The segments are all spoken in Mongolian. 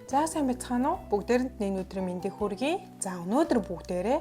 За сайн байцгаана уу? Бүгдээрэнд нэг өдрийн мэндийг хүргэе. За өнөөдөр бүгдээрээ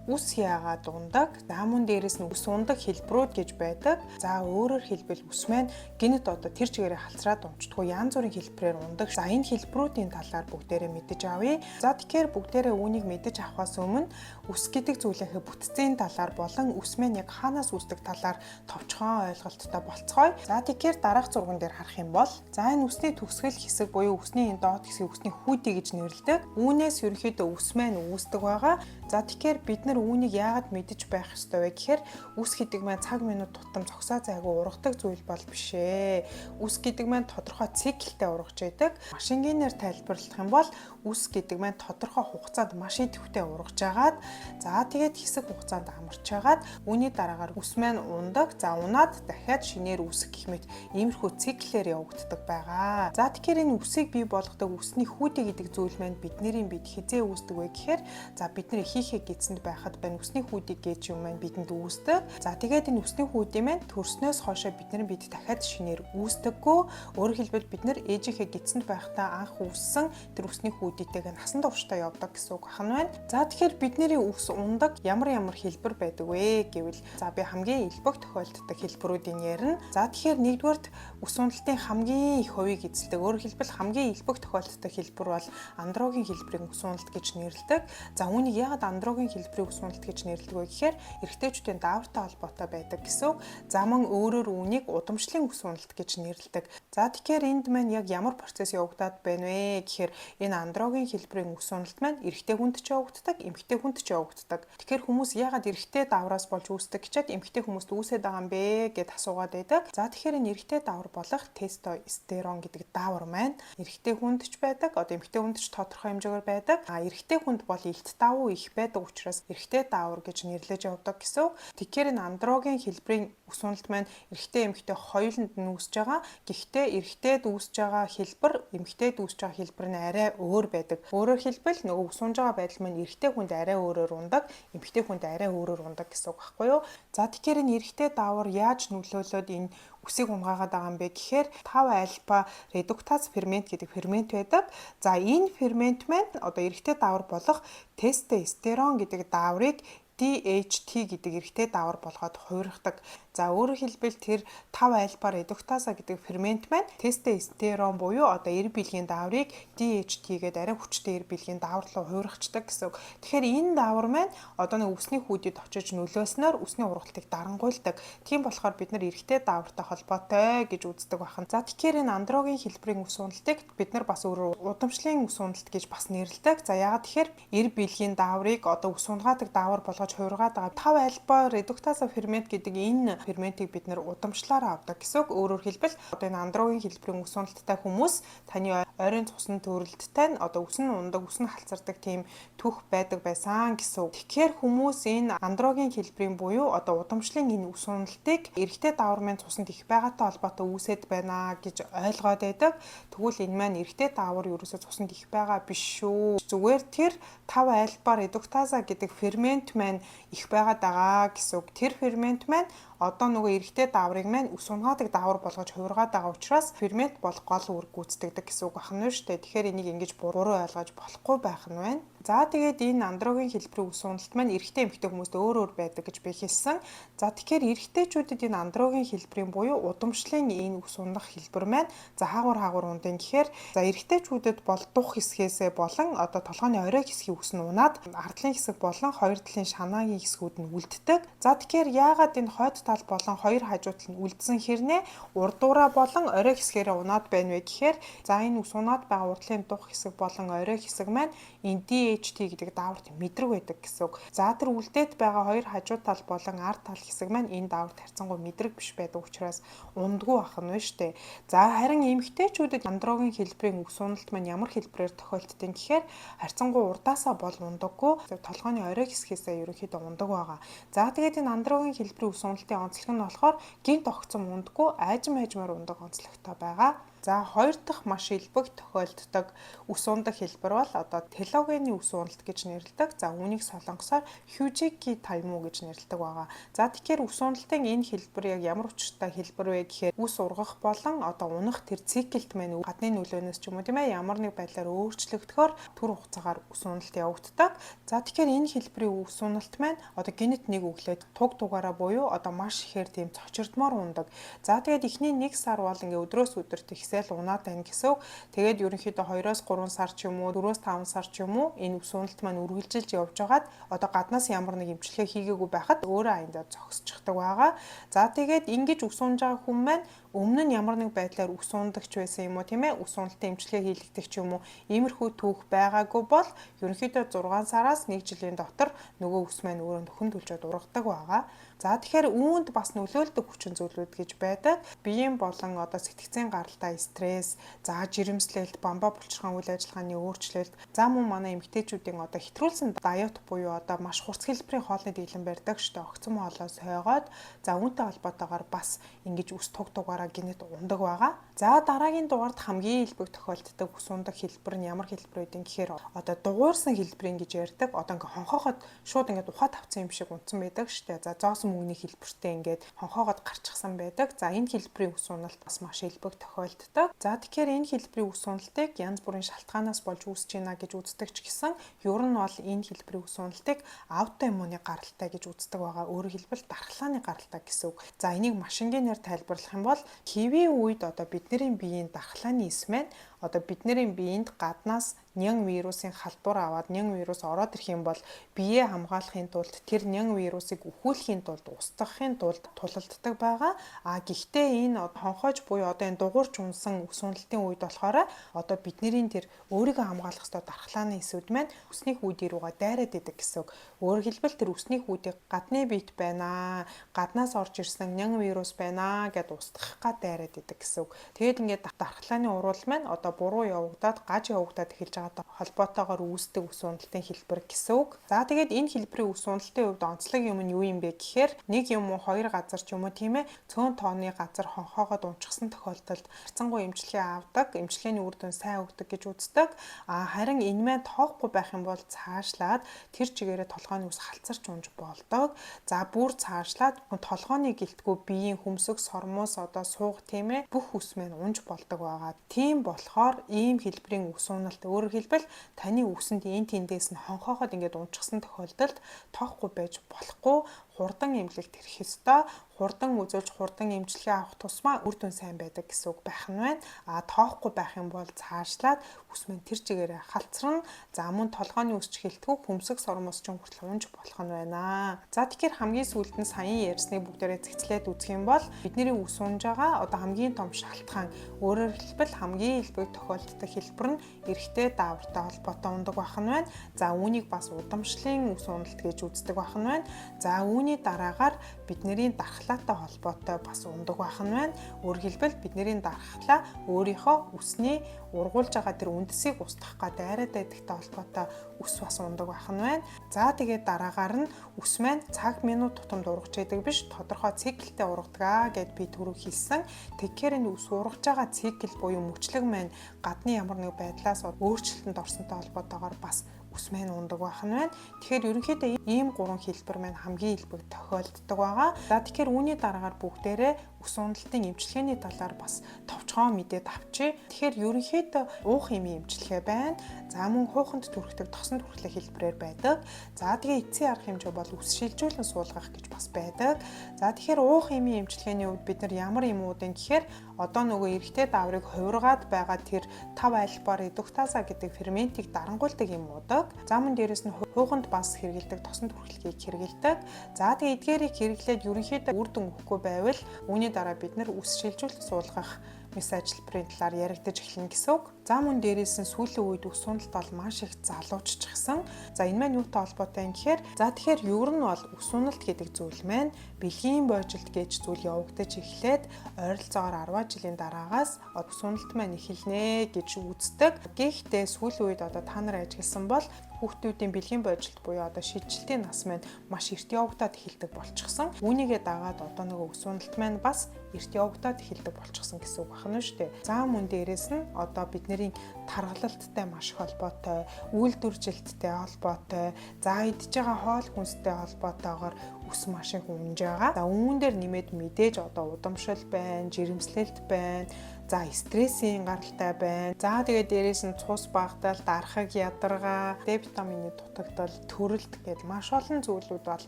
үс яагаад ундаг? За мөн дээрээс нь үс ундаг хэлбэрүүд гэж байдаг. За өөрөөр хэлбэл үс маань гинэт одоо тэр чигээрээ халтраад унцдаггүй янз бүрийн хэлбэрээр ундаг. За энэ хэлбэрүүдийн талаар бүгдээрээ мэдэж авъя. За тэгэхээр бүгдээрээ үүнийг мэдэж авахаас өмнө үс гэдэг зүйлийнхээ бүтцийн талаар болон үс маань яг хаанаас үүсдэг талаар товчхон ойлголттой болцгоё. За тэгэхээр дараах зурган дээр харах юм бол за энэ үсний төгсгөл хэсэг буюу үсний энэ доод хэсгийг үсний хүйдэ гэж нэрлэдэг. Үүнээс ерөнхийдөө үс маань үүсдэг байгаа. За тэгэхээр бид нар үүнийг яагаад мэдэж байх ёстой вэ гэхээр үс гэдэг маань цаг минут тутам зогсоо зайгүй ургадаг зүйл бол биш ээ. Үс гэдэг маань тодорхой циклтэй ургаж байдаг. Машингийнээр тайлбарлах юм бол үс гэдэг маань тодорхой хугацаанд маш идэвхтэй ургаж агаад за тэгээд хэсэг хугацаанд амарч агаад үүний дараагаар үс маань ундаг. За унаад дахиад шинээр үсэх гэх мэт иймэрхүү циклээр явагддаг байгаа. За тэгэхээр энэ үсийг бий болгодог үсний хүйдэ гэдэг зүйл маань бид хизээ үүсдэг вэ гэхээр за бид нар ихийнхээ гидсэнд байхад байна үсний хүйдийг гэж юм маань бидэнд үүсдэг. За тэгээд энэ үсний хүйдэ маань төрснөөс хойшоо бид дахиад шинээр үүсдэггүй. Өөрөөр хэлбэл бид нар ээжийнхээ гидсэнд байхдаа анх үүссэн тэр үсний хүйдтэйгээ насан туршдаа явдаг гэсэн үг байна. За тэгэхээр бидний үс ундаг ямар хэлбэр байдаг вэ гэвэл за би хамгийн илбэг тохиолддог хэлбэрүүдийн ярина. За тэгэхээр нэгдүгээрт үс уналтын хамгийн их хувийг эзэлдэг. Өөрөөр хэлбэл хамгийн илбэг тохиолддог хэлбэр бол андрогийн хэлбэрийн үс уналт гэж нэрлэдэг. За үүнийг яагаад андрогийн хэлбэрийн үс уналт гэж нэрлэдэг вэ гэхээр эрэгтэйчүүдийн даавартай холбоотой байдаг гэсэн үг. За мөн өөрөөр үүнийг удамшлын үс уналт гэж нэрлэдэг. За тэгэхээр энд маань яг ямар процесс явагдаад байна вэ гэхээр энэ андрогийн хэлбэрийн үс уналт маань эрэгтэй хүнд ч явагддаг, эмэгтэй хүнд ч явагддаг. Тэгэхээр хүмүүс яагаад эрэгтэй даавраас болж үүсдэг гэчээд эмэгтэй хүмүүст үүсээд байгаа юм бэ гэд асуугаад байдаг. За тэгэхээр энэ эрэгтэй даавар болох тестостерон гэдэг даавар маань эрэгтэй хүнд ч байдаг, одоо эмэгтэй хүнд ч тодорхой хэмжээгээр байдаг. Эрэгтэй хүнд бол илт давуу их байдаг учраас эрэгтэй даавар гэж нэрлэж явдаг гэсэн. Тэгэхээр энэ андрогийн хэлбэрийн үс уналт маань эрэгтэй эмэгтэй хоёуланд нь үүсэж байгаа. Гэхдээ эрэгтэйд үүсэж байгаа хэлбэр, эмэгтэйд үүсэж байгаа хэлбэр нь арай өөр байдаг. Өөрөөр хэлбэл нөгөө үс унж байгаа байдал маань эрэгтэй хүнд арай өөрөөр ундаг, эмэгтэй хүнд арай өөрөөр ундаг гэсэн үг байхгүй юу? За тэгэхээр энэ эрэгтэй даавар яаж нөлөөлөд энэ үсийг унгаагаад байгаа юм бэ гэхээр 5 альфа редуктаз фермент гэдэг фермент байдаг. За энэ фермент маань одоо эрэгтэй даавар болох тестостерон гэдэг дааврыг DHT гэдэг эрэгтэй даавар болгоод хувиргадаг. За өөрөөр хэлбэл тэр 5 альфа редуктаза гэдэг фермент маань тестостерон буюу одоо эр биелгийн дааврыг DHT гэдэг арай хүчтэй эр биелгийн даавар руу хувиргачдаг гэсэн үг. Тэгэхээр энэ даавар маань одоо нэг үсний хүйдэд очиж нөлөөснөөр үсний ургалтыг дарангуйлдаг. Тийм болохоор бид нар эрэгтэй даавартай холбоотой гэж үздэг байна. За тэгэхээр энэ андрогийн хэлбэрийн үс уналтыг бид нар бас өөрөөр удамшлын үс уналт гэж бас нэрлэдэг. За яагаад тэгэхээр эр биелгийн дааврыг одоо үс унгаадаг даавар болгож хувиргаад байгаа 5 альфа редуктаза фермент гэдэг энэ ферментийг бид нэр удамшлаараа авдаг гэсэн үг. Өөрөөр хэлбэл одоо энэ андрогийн хэлбэрийн үс уналттай хүмүүс таны ойрын цусны төрөлттэй нь одоо үс нь ундаг, үс нь халцардаг тийм түүх байдаг байсан гэсэн үг. Тэгэхээр хүмүүс энэ андрогийн хэлбэрийн буюу одоо удамшлын энэ үс уналтыг эрэгтэй даавар маань цуснд их байгаатай холбоотой үүсэт байна гэж ойлгоод байдаг. Тэгвэл энэ маань эрэгтэй даавар ерөөсөө цуснд их байгаа биш шүү. Зүгээр тэр 5 альфа редуктаза гэдэг фермент маань их байгаад байгаа гэсэн үг. Тэр фермент маань одоо нөгөө эрэгтэй дааврыг маань үс унгаадаг даавар болгож хувиргаад байгаа учраас фермент бол гол үр гүйцэтгэдэг гэсэн үг байна шүү дээ. Тэгэхээр энийг ингэж буруу ойлгож болохгүй байх нь байна. За тэгээд энэ андрогийн хэлбэрийн үс уналт маань эрэгтэй эмэгтэй хүмүүст өөр байдаг гэж би хэлсэн. За тэгэхээр эрэгтэйчүүдэд энэ андрогийн хэлбэрийн буюу удамшлын энэ үс ундах хэлбэр маань за хаагур ундын гэхээр за эрэгтэйчүүдэд бол дух хэсгээсээ болон одоо толгойн орой хэсгийн үс нь унаад ардлын хэсэг болон хоёр талын шанаагийн хэсгүүд нь үлддэг. За тэгэхээр яагаад энэ хойд тал болон хоёр хажуу тал нь үлдсэн хэрнээ урдуураа болон орой хэсгээрээ унаад байна вэ гэхээр за энэ үс унаад байгаа урдлын дух хэсэг болон орой хэсэг маань энэ DHT гэдэг дааварт мэдрэг байдаг гэсэн үг. За тэр үлдээд байгаа хоёр хажуу тал болон ард тал хэсэг маань энэ дааварт харьцангуй мэдрэг биш байдаг учраас ундгүй ах нь шүү дээ. За харин эмэгтэйчүүдэд андрогийн хэлбэрийн үс уналт маань ямар хэлбэрээр тохиолддог гэхээр харьцангуй урдаасаа бол ундаггүй. Толгойн орой хэсгээсээ ерөнхийдөө ундаг байгаа. За тэгээд энэ андрогийн хэлбэрийн үс уналтын онцлог нь болохоор гинт огцом ундаггүй, айжмаар ундаг онцлогтой байгаа. За хоёр дахь маш илбэг тохиолддог үс ундаг хэлбэр бол одоо телогены үс уналт гэж нэрлэдэг. За үүнийг солонгосоор Хюжики тайму гэж нэрлэдэг байгаа. За тэгэхээр үс уналтын энэ хэлбэр яг ямар учиртай хэлбэр вэ гэхээр үс ургах болон одоо унах тэр циклд маань гадны нөлөөнөөс ч юм уу тийм ээ ямар нэг байдлаар өөрчлөгдөхөөр түр хугацаагаар үс уналт явагддаг. За тэгэхээр энэ хэлбэрийн үс уналт маань одоо гинет нэг өглөөд туг тугаараа буюу одоо маш ихээр тийм цочирдмоор ундаг. За тэгээд эхний 1 сар бол ингээ өдрөөс өдөрт ихсэл унаад байна гэсэн. Тэгээд ерөнхийдөө 2-3 сар ч юм уу 4-5 сар ч юм уу энэ үс уналт маань үргэлжилж явж байгаад одоо гаднаас ямар нэг эмчилгээ хийгээгүй байхад өөрөө аяндаа зогсчихдаг байгаа. За тэгээд ингэж үс унж байгаа хүн маань өмнө нь ямар нэг байдлаар үс ундагч байсан юм уу тийм ээ үс уналтын эмчилгээ хийлгдэг ч юм уу иймэрхүү түүх байгаагүй бол ерөнхийдөө 6 сараас 1 жилийн дотор нөгөө үс маань өөрөө нөхөн төлжөд ургадаг байгаа. За тэгэхээр үүнд бас нөлөөлдөг хүчин зүйлүүд гэж байдаг. Биеийн болон одоо сэтгцийн гаралтай стресс, за жирэмслэлт, бамбаа булчирхайн үйл ажиллагааны өөрчлөлт, за мөн манай эмэгтэйчүүдийн одоо хэтрүүлсэн дайет буюу одоо маш хурц хэлбэрийн хоолны дэглэм барьдаг штэ огцом хоолоос хойгоод за үүнтэй холбоотойгоор бас ингэж үс туг тугаараа гинэт ундаг байгаа. За дараагийн дугаард хамгийн илбэг тохиолддог үс ундаг хэлбэр нь ямар хэлбэр вэ гэхээр одоо дугуурсан хэлбэрийн гэж ярьдаг. Одоо ингээ хонхоогоод шууд ингээ ухаад авсан юм шиг унтсан байдаг штэ. За зоосон мөнгөний хэлбэртэй ингээд хонхоогоод гарчихсан байдаг. За энэ хэлбэрийн үс уналт бас маш илбэг тохиолддог. За тэгэхээр энэ хэлбэрийн үс уналтыг янз бүрийн шалтгаанаас болж үүсэж байна гэж үздэг ч гэсэн ер нь бол энэ хэлбэрийн үс уналтыг аутоиммуны гаралтай гэж үздэг байгаа. Өөрөөр хэлбэл дархлааны гаралтай гэсэн үг. За энийг маш энгийнээр тайлбарлах юм бол киви үед одоо бидний биеийн дархлааны эс маань одоо бидний биеинд гаднаас нян вирусын халдвар аваад нян вирус ороод ирэх юм бол биеэ хамгаалахын тулд тэр нян вирусыг өхүүлэхийн тулд устгахын тулд тулалддаг байгаа. А гэхдээ энэ хонхоож буюу одоо энэ дугуурч унсан үс уналтын үед болохоор одоо бидний тэр өөрийгөө хамгаалах ёстой дархлааны эсүүд маань үсний хүүдийн руугаа дайраад идэг гэсэн үг. Өөрөөр хэлбэл тэр үсний хүүдийг гадны биет байна, гаднаас орж ирсэн нян вирус байна гэд устгах гад дайраад идэг гэсэн үг. Тэгээд ингээд дархлааны уруул маань одоо буруу явагдаад гаж явагдаад эхэлж байгаатай холбоотойгоор үүсдэг үс уналтын хэлбэр гэсэн үг. За тэгээд энэ хэлбэрийн үс уналтын хувьд онцлог юм нь юу юм бэ гэхээр нэг юм уу хоёр газар ч юм уу тийм ээ цөөн тооны газар хонхоогоод унчихсан тохиолдолд харьцангуй эмчилгээ авдаг, эмчилгээний үр дүн сайн өгдөг гэж үздэг. А харин энэ маань тоохгүй байх юм бол цаашлаад тэр чигээрээ толгойн үс халцарч унж болдог. За бүр цаашлаад толгойн гэлтгүү биеийн хөмсөг сормоос одоо суух тийм ээ бүх үс маань унж болдог байгаа. Тийм болохоор ийм хэлбэрийн үс уналт өөрөөр хэлбэл таны үсэнд энэ тэндээс нь хонхоохоод ингээд унчихсан тохиолдолд тоохгүй байж болохгүй хурдан эмнэлэгт ирэх ёстой. Хурдан үзүүлж хурдан эмчилгээ авах тусмаа үр дүн сайн байдаг гэсэн үг байх нь байна. А тоохгүй байх юм бол цаашлаад үс мэн тэр чигээрээ халцран за мөн толгойн үсч хэлтгүү хөмсөг сормоос ч хүртэл унж болох нь байна. За тэгэхээр хамгийн сүүлд нь саяхан ярьсныг бүгдээрээ цэгцлээд үзэх юм бол бидний үс унж байгаа одоо хамгийн том шалтгаан өөрөөр хэлбэл хамгийн илбэг тохиолддог хэлбэр нь эрэгтэй даавартай холбоотой ундаг байх нь байна. За үүнийг бас удамшлын үс уналт гэж үздэг байх нь байна. За үүний дараагаар бидний дархлаатай холбоотой бас ундаг байх нь байна. Өөрөөр хэлбэл бидний дархлаа өөрийнхөө үсний ургуулж байгаа тэр үндэсийг устгах гад дайраад байдагтай холбоотой үс бас ундаг байх нь байна. За тэгээд дараагаар нь үс маань цаг минут тутамд ургаж байдаг биш тодорхой циклтэй ургадаг гэд би түрүү хэлсэн. Тэгэхээр энэ үс ургаж байгаа цикл буюу мөчлөг маань гадны ямар нэг байдлаас өөрчлөлтөнд орсонтой холбоотойгоор бас үс маань ундаг байх нь байна. Тэгэхээр ерөнхийдөө ийм гурван хэлбэр маань хамгийн илбэг тохиолддог байгаа. За тэгэхээр үүний дараагаар бүгдээрээ үс уналтын эмчилгээний талаар бас товчхон мэдээд авчи. Тэгэхээр ерөнхийдөө уух эмийн эмчилгээ байна. За мөн хууханд түрхдэг тосон түрхлэх хэлбэрээр байдаг. За тэгээ эцсийн арга хэмжээ бол үс шилжүүлэн суулгах гэж бас байдаг. За тэгэхээр уух эмийн эмчилгээний хувьд бид нар ямар юм уудын гэхээр одоо нөгөө эрэгтэй дааврыг хувиргаад байгаа тэр 5 альбаар редуктаза гэдэг ферментийг дарангуйлдаг юм уудаг. За мөн дээрэс нь хууханд бас хэрэгэлдэг тосон түрхлэхийг хэрэгэлдэг. За тэгээ эдгээрийг хэрэглээд ерөнхийдөө үр дүн өгөхгүй байвал үүний дараа бид нар үс шилжүүлэн суулгах мэс ажилбарын талаар яригдаж эхэлнэ гэсэн үг. За мөн дээрээс нь сүүлийн үед үс уналт бол маш их залууччихсан. За энэ маань юутай холбоотой юм гэхээр тэгэхээр ер нь бол үс уналт гэдэг зүйл маань бэлгийн бойжилт гэж зүйл явагдаж эхлээд ойролцоогоор 10 жилийн дараагаас үс уналт маань эхэлнэ гэж үздэг. Гэхдээ сүүлийн үед одоо та нар ажигласан бол хүүхдүүдийн бэлгийн бойжилт буюу одоо шиджилтийн нас маань маш эрт явагдаад эхэлдэг болчихсон. Үүнийгээ дагаад одоо нөгөө үс уналт маань бас эрт явагдаад эхэлдэг болчихсон гэсэн үг байна шүү дээ. За мөн дээрэс нь одоо бидний тархалттай маш их холбоотой, үйлдвэржилттэй холбоотой, за идж байгаа хоол хүнстэй холбоотойгоор ус маш их унж байгаа. За үүн дээр нэмээд мэдээж одоо удамшил байна, жирэмслэлт байна. За стрессийн гаралтай байна. За тэгээд дээрээс нь цус багтаал, дарахыг ядаргаа, Д витамины дутагдал, төрөлт гэдээ маш олон зүйлүүд бол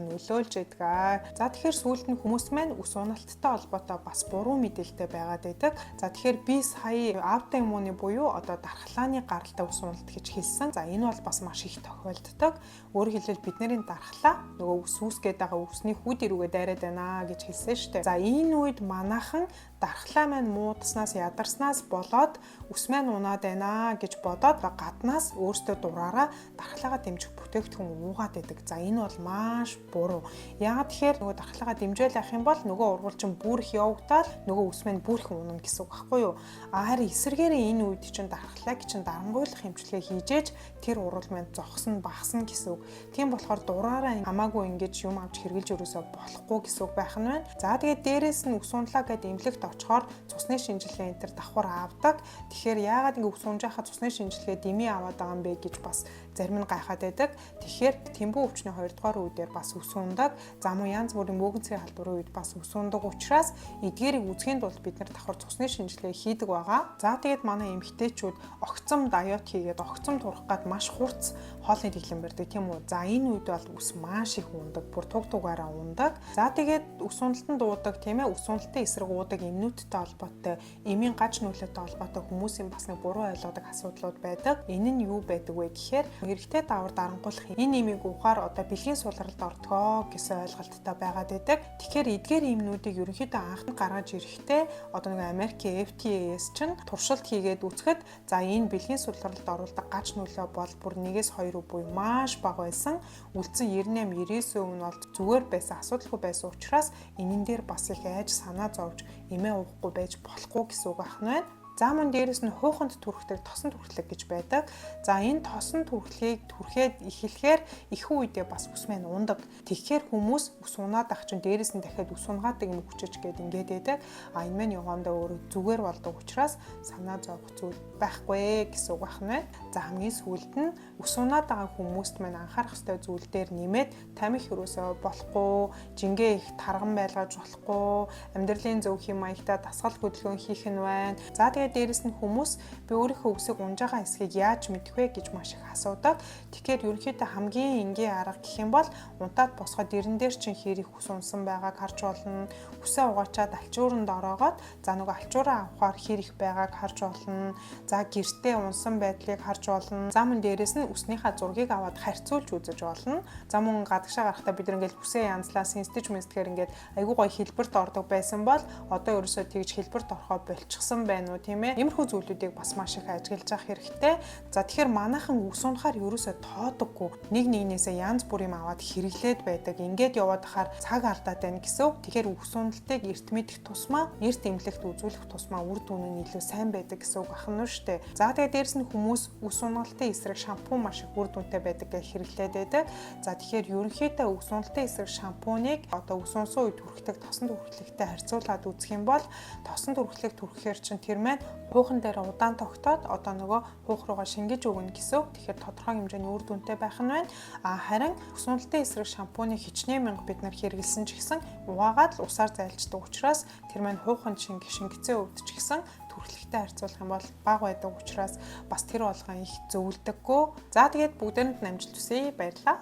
нөлөөлж байдаг. За тэгэхээр сүүлд нь хүмүүс маань ус уналттай холбоотой бас буруу мэдээлэлтэй байгаад байдаг. За тэгэхээр би сая аутоиммуны буюу одоо дархлааны гаралтай ус уналт гэж хэлсэн. За энэ бол бас маш их тохиолддог. Өөрөөр хэлбэл бидний дархлаа нөгөө ус үүсгээд байгаа усны хүүд рүүгээ дайраад байна гэж хэлсэн шүү дээ. За энэ үед манайхан дархлаа маань муудаснаас ядарснаас болоод ус маань унаад байна гэж бодоод гаднаас өөртөө дураараа дархлаагаа дэмжих бүтээгдэхүүн уугаад байдаг. За энэ бол маш буруу. Яагаад тэгэхээр нөгөө дархлаагаа дэмжээл авах юм бол нөгөө ургуулчин бүр их явагдаад нөгөө ус маань бүр их унана гэсэн үг байхгүй юу? Харин эсвэргээрээ энэ үед чинь дархлааг чинь дарангуйлах хэмжлэгээ хийжээж тэр ургуул маань зогсно, багасна гэсэн үг. Тийм болохоор дураараа хамаагүй ингэж юм авч хэрглэж өрөөсөө болохгүй гэсэн үг байх нь байна. За тэгээд дээрээс нь ус унлаа гэдэг эмнэлэгт очихоор цусны шинжилгээ энэ төр давхар авдаг. Тэгэхээр яагаад ингэ ус унж байхад цусны шинжилгээ дэмий аваад байгаа юм бэ гэж бас зарим нь гайхаад байдаг. Тэгэхээр тэмбүү өвчний 2 дугаар үедэр бас ус ундаг. За мөн янз бүрийн мөөгөнцгийн халдварын үед бас ус ундаг учраас эдгээрийг үзэхийн тулд бид нэр давхар цусны шинжилгээ хийдэг байгаа. За тэгээд манай эмэгтэйчүүд огцом дайет хийгээд огцом турах гад маш хурц хоолны дэглэм барьдаг тийм үү. За энэ үед бол ус маш их ундаг, бүр туг тугаараа ундаг. За тэгээд ус уналтанд дуудаг тийм ээ. Ус уналтын эсрэг уудаг эмнүүдтэй холбоотой, эмийн гаж нөлөөтэй холбоотой хүмүүсийн бас нэг буруу ойлгодог асуудлууд байдаг. Энэ нь юу байдаг вэ гэхээр эрэгтэй даавар дарангуулах энэ эмийг уухаар одоо бэлгийн сулралд ордгоо гэсэн ойлголттой байгаад байдаг. Тэгэхээр эдгээр эмнүүдийг ерөнхийдөө анхны гаргаж ирэхдээ одоо нэг Америкийн FTA's чинь туршилт хийгээд үзэхэд за энэ бэлгийн сулралд оруулдаг гаж нөлөө бол бүр 1-2 буюу маш бага байсан. Үлдсэн 98-99% нь бол зүгээр байсан, асуудалгүй байсан учраас энэн дээр бас их айж санаа зовж эмээ уухгүй байж болохгүй гэсэн үг байна. За мөн дээрэс нь хууханд түрхдэг тосон түрхлэг гэж байдаг. За энэ тосон түрхлийг түрхээд эхлэхээр ихэнх үедээ бас ус маань ундаг. Тэгэхээр хүмүүс ус унаад ах чинь дээрэс нь дахиад ус унгаадаг юм хүчиж гээд ингээд байдаг. А энэ маань явандаа өөрөө зүгээр болдог учраас санаа зовох зүйл байхгүй гэсэн үг байна. За хамгийн сүүлд нь ус унаад байгаа хүмүүст маань анхаарах ёстой зүйл дээр нэмээд тамхи хөрөөсөө болохгүй, жингээ их тарган байлгаж болохгүй, амьдралын зөв хэм маягтай дасгал хөдөлгөөн хийх нь байна. За дээрэс нь хүмүүс би өөрийнхөө үсэг унж байгаа эсхийг яаж мэдэх вэ гэж маш их асуудаг. Тэгэхээр ерөнхийдөө хамгийн энгийн арга гэх юм бол унтаад босгоод дэрэн дээр чинь хэрэг ус унсан байгааг харж болно. Үсээ угаачаад алчууранд ороогоод за нөгөө алчуураа авахаар хэрэг байгааг харж болно. За гэртээ унсан байдлыг харж болно. За мөн дээрэс нь үснийхаа зургийг аваад харьцуулж үзэж болно. За мөн гадагшаа гарахдаа бид ингээл үсээ янзлаа синстэж мэсдэхээр ингээд айгүй гоё хэлбэрт ордог байсан бол одоо ерөөсөө тэгж хэлбэрт орохоо болчихсон байна уу? Иймэрхүү зүйлүүдийг бас маш их ажиглаж авах хэрэгтэй. За тэгэхээр манайхан ус унахаар ерөөсөө тоодоггүй. Нэг нэгнээсээ янз бүр юм аваад хэрэглээд байдаг. Ингээд яваад хахаар цаг алдаад байна гэсэн үг. Тэгэхээр ус уналтыг эрт мэдэх тусмаа, эрт эмнэлэгт үзүүлэх тусмаа үр дүн нь илүү сайн байдаг гэсэн үг ахна нь шүү дээ. За тэгээд дээрэс нь хүмүүс ус уналтын эсрэг шампунь маш их үр дүнтэй байдаг гэж хэрэглээд байдаг. За тэгэхээр ерөнхийдөө ус уналтын эсрэг шампуныг одоо ус унсан үед түрхдэг тосон түрхлэгтэй харьцуулаад үзэх юм бол тосон түрхлэг түрхэхээр чинь тэр маань хуухан дээр удаан тогтоод одоо нөгөө хуух руугаа шингэж өгнө гэсэн үг. Тэгэхээр тодорхой хэмжээний үр дүнтэй байх нь байна. Харин ус уналтын эсрэг шампуныг хичнээн мянга бид нар хэрэглэсэн ч гэсэн угаагаад л усаар зайлждаг учраас тэр маань хуухан шингэцээ өвд ч гэсэн түрхлэгтэй харьцуулах юм бол бага байдаг учраас бас тэр болгон их зөвлөдөггүй. За тэгээд бүгдээрэнд намжилт хүсье. Баярлалаа.